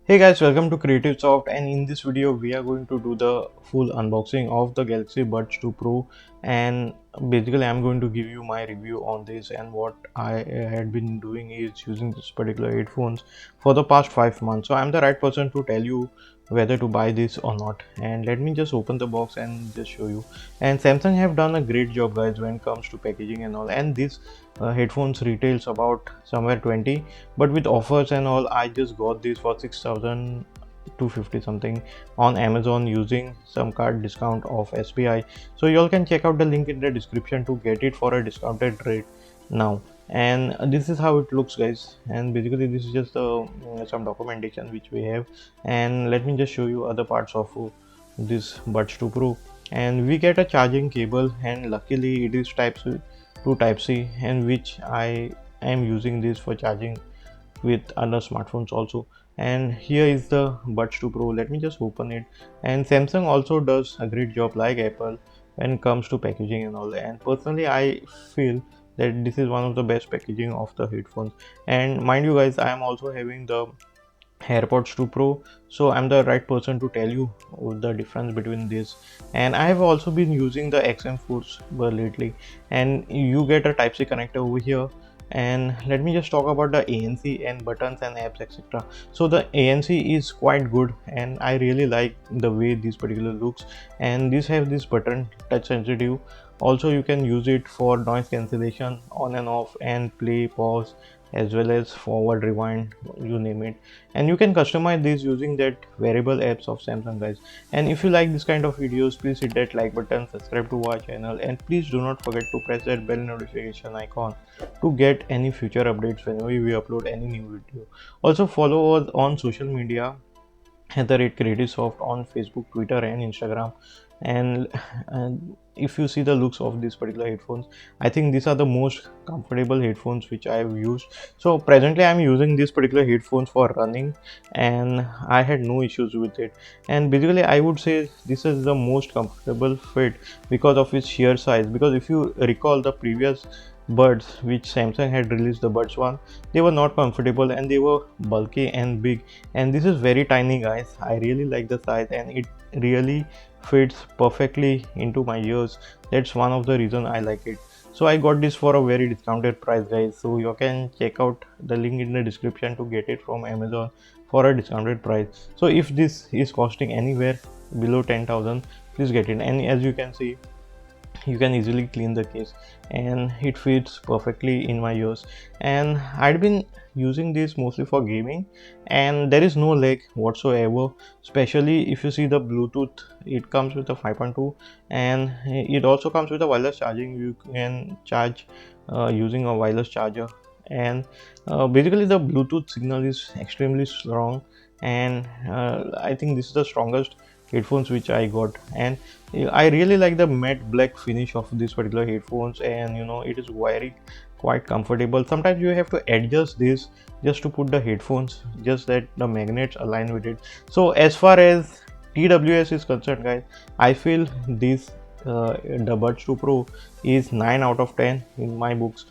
Hey guys, welcome to Creative Soft, and in this video we are going to do the full unboxing of the Galaxy Buds 2 Pro. And basically I'm going to give you my review on this, and what I had been doing is using this particular headphones for the past 5 months. So I'm the right person to tell you whether to buy this or not. And let me just open the box and just show you. And Samsung have done a great job guys when it comes to packaging and all, and this headphones retails about somewhere 20, but with offers and all I just got this for 6,250 something on Amazon using some card discount of SBI. So y'all can check out the link in the description to get it for a discounted rate now. And this is how it looks guys, and basically this is just some documentation which we have. And let me just show you other parts of this Buds 2 Pro. And we get a charging cable, and luckily it is type C to type C, and which I am using this for charging with other smartphones also. And here is the Buds 2 Pro. Let me just open it. And Samsung also does a great job like Apple when it comes to packaging and all, and personally I feel that this is one of the best packaging of the headphones. And mind you guys, I am also having the AirPods 2 Pro, so I'm the right person to tell you the difference between this. And I have also been using the XM4s lately, and you get a Type C connector over here. And let me just talk about the ANC and buttons and apps, etc. So the ANC is quite good, and I really like the way this particular looks. And this have this button touch sensitive. Also you can use it for noise cancellation on and off, and play, pause, as well as forward, rewind, you name it. And you can customize this using that wearable apps of Samsung guys. And if you like this kind of videos, please hit that like button, subscribe to our channel, and please do not forget to press that bell notification icon to get any future updates whenever we upload any new video. Also follow us on social media at the rate Creative Soft on Facebook, Twitter, and Instagram. And if you see the looks of these particular headphones, I think these are the most comfortable headphones which I have used. So presently I'm using these particular headphones for running, and I had no issues with it. And basically I would say this is the most comfortable fit because of its sheer size. Because if you recall the previous buds which Samsung had released, the Buds 1, they were not comfortable and they were bulky and big. And this is very tiny guys. I really like the size, and it really fits perfectly into my ears. That's one of the reason I like it. So I got this for a very discounted price guys, so you can check out the link in the description to get it from Amazon for a discounted price. So if this is costing anywhere below 10,000, please get it. And as you can see, you can easily clean the case, and it fits perfectly in my ears. And I'd been using this mostly for gaming, and there is no lag whatsoever. Especially if you see the Bluetooth, it comes with a 5.2, and it also comes with a wireless charging. You can charge using a wireless charger. And basically the Bluetooth signal is extremely strong, and I think this is the strongest headphones which I got. And I really like the matte black finish of these particular headphones, and it is very quite comfortable. Sometimes you have to adjust this just to put the headphones, just that the magnets align with it. So as far as TWS is concerned guys, I feel this the Buds 2 Pro is 9 out of 10 in my books.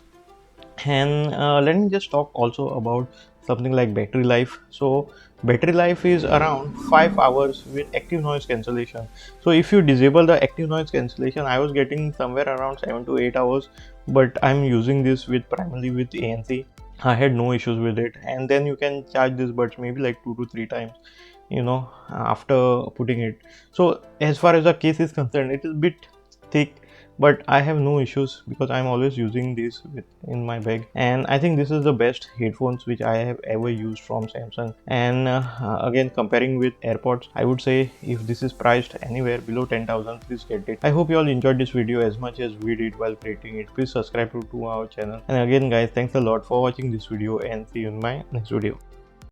And let me just talk also about something like battery life. So battery life is around 5 hours with active noise cancellation. So if you disable the active noise cancellation, I was getting somewhere around 7 to 8 hours, but I'm using this with primarily with ANC. I had no issues with it. And then you can charge this buds maybe like 2 to 3 times after putting it. So as far as the case is concerned, it is a bit thick, but I have no issues because I'm always using this in my bag. And I think this is the best headphones which I have ever used from Samsung. And again, comparing with AirPods, I would say if this is priced anywhere below 10,000, please get it. I hope you all enjoyed this video as much as we did while creating it. Please subscribe to our channel. And again guys, thanks a lot for watching this video, and see you in my next video.